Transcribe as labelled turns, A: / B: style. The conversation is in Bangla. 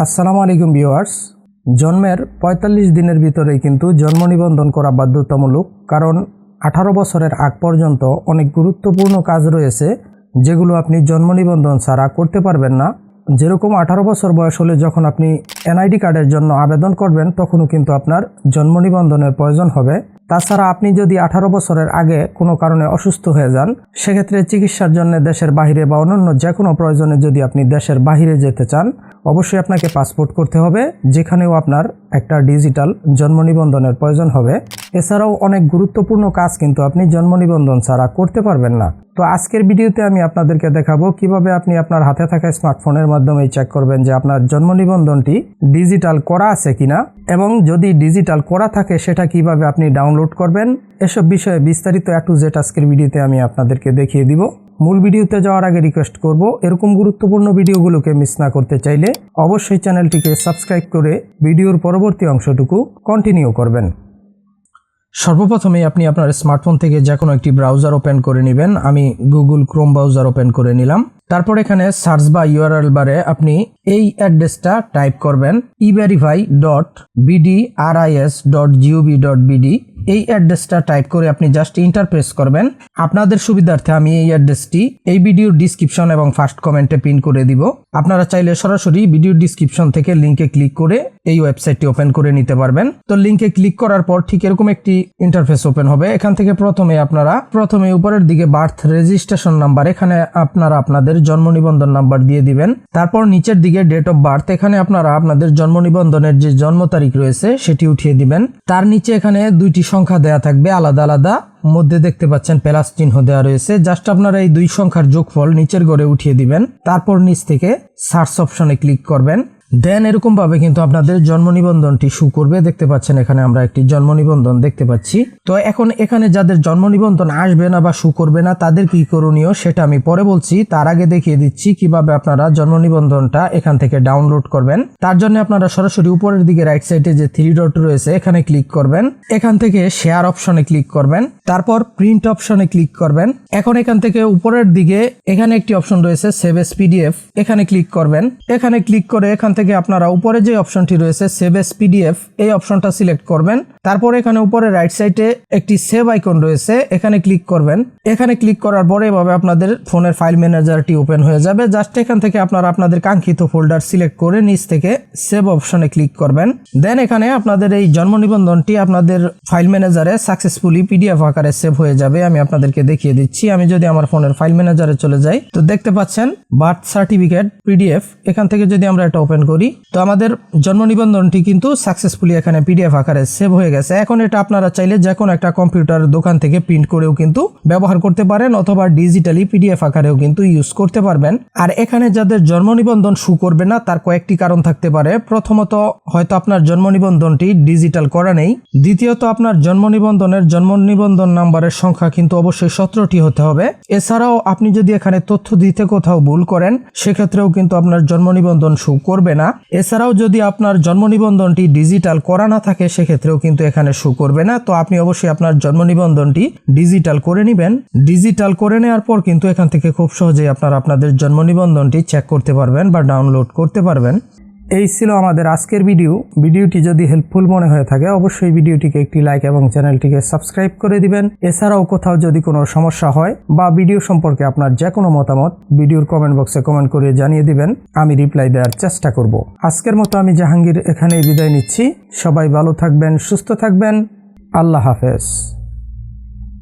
A: আসসালামু আলাইকুম ভিউয়ার্স। জন্মের ৪৫ দিনের ভিতরেই কিন্তু জন্ম নিবন্ধন করা বাধ্যতামূলক, কারণ 18 বছরের আগ পর্যন্ত অনেক গুরুত্বপূর্ণ কাজ রয়েছে যেগুলো আপনি জন্ম নিবন্ধন ছাড়া করতে পারবেন না। যেরকম 18 বছর বয়স হলে যখন আপনি এনআইডি কার্ডের জন্য আবেদন করবেন তখনও কিন্তু আপনার জন্ম নিবন্ধনের প্রয়োজন হবে। তাছাড়া আপনি যদি 18 বছরের আগে কোনো কারণে অসুস্থ হয়ে যান, সেক্ষেত্রে চিকিৎসার জন্য দেশের বাইরে বা অন্যান্য যে কোনো প্রয়োজনে যদি আপনি দেশের বাইরে যেতে চান, অবশ্যই আপনাকে পাসপোর্ট করতে হবে, যেখানেও আপনার একটা ডিজিটাল জন্ম নিবন্ধনের প্রয়োজন হবে। এছাড়াও অনেক গুরুত্বপূর্ণ কাজ কিন্তু আপনি জন্ম নিবন্ধন ছাড়া করতে পারবেন না। তো আজকের ভিডিওতে আমি আপনাদেরকে দেখাবো কিভাবে আপনি আপনার হাতে থাকা স্মার্টফোনের মাধ্যমে চেক করবেন যে আপনার জন্ম নিবন্ধনটি ডিজিটাল করা আছে কিনা, এবং যদি ডিজিটাল করা থাকে সেটা কিভাবে আপনি ডাউনলোড করবেন। এসব বিষয়ে বিস্তারিত A to Z আজকের ভিডিওতে আমি আপনাদেরকে দেখিয়ে দিব। মূল ভিডিওতে যাওয়ার আগে রিকোয়েস্ট করব, এরকম গুরুত্বপূর্ণ ভিডিওগুলোকে মিস না করতে চাইলে অবশ্যই চ্যানেলটিকে সাবস্ক্রাইব করে ভিডিওর পরবর্তী অংশটুকু কন্টিনিউ করবেন। সর্বপ্রথমে আপনি আপনার স্মার্টফোন থেকে যে কোনো একটি ব্রাউজার ওপেন করে নেবেন। আমি গুগল ক্রোম ব্রাউজার ওপেন করে নিলাম। তারপর এখানে সার্চ বা ইউআরএল বারে আপনি এই অ্যাড্রেসটা টাইপ করবেন, everify.bdris.gov.bd। এই অ্যাড্রেসটা টাইপ করে আপনি জাস্ট ইন্টার প্রেস করবেন। আপনাদের সুবিধার্থে আমি এই অ্যাড্রেসটি এই ভিডিওর ডিসক্রিপশন এবং ফার্স্ট কমেন্টে পিন করে দিব। আপনারা চাইলে সরাসরি ভিডিওর ডিসক্রিপশন থেকে লিঙ্কে ক্লিক করে এই ওয়েবসাইটটি ওপেন করে নিতে পারবেন। তো লিঙ্কে ক্লিক করার পর ঠিক এরকম একটি ইন্টারফেস ওপেন হবে। এখান থেকে প্রথমে উপরের দিকে বার্থ রেজিস্ট্রেশন নাম্বার, এখানে আপনারা আপনাদের জন্ম নিবন্ধন নাম্বার দিয়ে দিবেন। তারপর নিচের দিকে ডেট অফ বার্থ, এখানে আপনারা আপনাদের জন্ম নিবন্ধনের যে জন্ম তারিখ রয়েছে সেটি উঠিয়ে দিবেন। তার নিচে এখানে দুইটি সংখ্যা দেয়া থাকবে আলাদা আলাদা, মধ্যে দেখতে পাচ্ছেন প্লাস চিহ্ন দেওয়া রয়েছে। জাস্ট আপনারা এই দুই সংখ্যার যোগফল নিচের ঘরে উঠিয়ে দিবেন। তারপর নিচ থেকে সার্চ অপশনে ক্লিক করবেন। দেন এরকম ভাবে কিন্তু আপনাদের জন্ম নিবন্ধনটি শো করবে। দেখতে পাচ্ছেন এখানে আমরা একটি জন্ম নিবন্ধন দেখতে পাচ্ছি। তো এখন এখানে যাদের জন্ম নিবন্ধন আসবে না বা শো করবে না তাদের কি করণীয় সেটা আমি পরে বলছি। তার আগে দেখিয়ে দিচ্ছি কিভাবে আপনারা জন্ম নিবন্ধনটা এখান থেকে ডাউনলোড করবেন। তার জন্য আপনারা সরাসরি উপরের দিকে রাইট সাইডে যে 3 ডট রয়েছে এখানে ক্লিক করবেন। এখান থেকে শেয়ার অপশনে ক্লিক করবেন। তারপর প্রিন্ট অপশনে ক্লিক করবেন। এখন এখান থেকে উপরের দিকে এখানে একটি অপশন রয়েছে সেভ এস পিডিএফ, এখানে ক্লিক করবেন। এখানে ক্লিক করে এখান থেকে আপনারা উপরে যে অপশনটি রয়েছে সেভ এস পিডিএফ, এই অপশনটা সিলেক্ট করবেন। তারপর এখানে উপরে রাইট সাইডে একটি সেভ আইকন রয়েছে, এখানে ক্লিক করবেন। এখানে ক্লিক করার পরে এভাবে আপনাদের ফোনের ফাইল ম্যানেজারটি ওপেন হয়ে যাবে। জাস্ট এখান থেকে আপনারা আপনাদের কাঙ্ক্ষিত ফোল্ডার সিলেক্ট করে নিচ থেকে সেভ অপশনে ক্লিক করবেন। দেন এখানে আপনাদের এই জন্ম নিবন্ধনটি আপনাদের ফাইল ম্যানেজারে সাকসেসফুলি পিডিএফ আকারে সেভ হয়ে যাবে। আমি আপনাদেরকে দেখিয়ে দিচ্ছি। আমি যদি আমার ফোনের ফাইল ম্যানেজারে চলে যাই তো দেখতে পাচ্ছেন বার্থ সার্টিফিকেট পিডিএফ। এখান থেকে যদি আমরা এটা ওপেন করি তো আমাদের জন্ম নিবন্ধনটি কিন্তু সাকসেসফুলি এখানে পিডিএফ আকারে সেভ হয়ে গেছে। এখন এটা আপনারা চাইলে যে কোনো একটা কম্পিউটার দোকান থেকে প্রিন্ট করেও কিন্তু ব্যবহার করতে পারেন, অথবা ডিজিটালি পিডিএফ আকারেও কিন্তু ইউজ করতে পারবেন। আর এখানে যাদের জন্ম নিবন্ধন শো করবে না তার কয়েকটি কারণ থাকতে পারে। প্রথমত, হয়তো আপনার জন্ম নিবন্ধনটি ডিজিটাল করা নেই। দ্বিতীয়ত, আপনার জন্ম নিবন্ধন নাম্বারের সংখ্যা কিন্তু অবশ্যই 17টি হতে হবে। এছাড়াও আপনি যদি এখানে তথ্য দিতে কোথাও ভুল করেন সেক্ষেত্রেও কিন্তু আপনার জন্ম নিবন্ধন শো করবে না। এছাড়াও যদি আপনার জন্ম নিবন্ধনটি ডিজিটাল করা না থাকে সেক্ষেত্রেও কিন্তু এখানে শো করবে না। তো আপনি অবশ্যই আপনার জন্ম নিবন্ধনটি ডিজিটাল করে নেবেন। ডিজিটাল করে নেওয়ার পর কিন্তু এখান থেকে খুব সহজেই আপনারা আপনাদের জন্ম নিবন্ধনটি চেক করতে পারবেন বা ডাউনলোড করতে পারবেন। এই ছিল আমাদের আজকের ভিডিওটি যদি হেল্পফুল মনে হয়ে থাকে অবশ্যই ভিডিওটিকে একটি লাইক এবং চ্যানেলটিকে সাবস্ক্রাইব করে দিবেন। এছাড়াও কোথাও যদি কোনো সমস্যা হয় বা ভিডিও সম্পর্কে আপনার যে কোনো মতামত ভিডিওর কমেন্ট বক্সে কমেন্ট করে জানিয়ে দিবেন, আমি রিপ্লাই দেওয়ার চেষ্টা করব। আজকের মতো আমি জাহাঙ্গীর এখানেই বিদায় নিচ্ছি। সবাই ভালো থাকবেন, সুস্থ থাকবেন। আল্লাহ হাফেজ।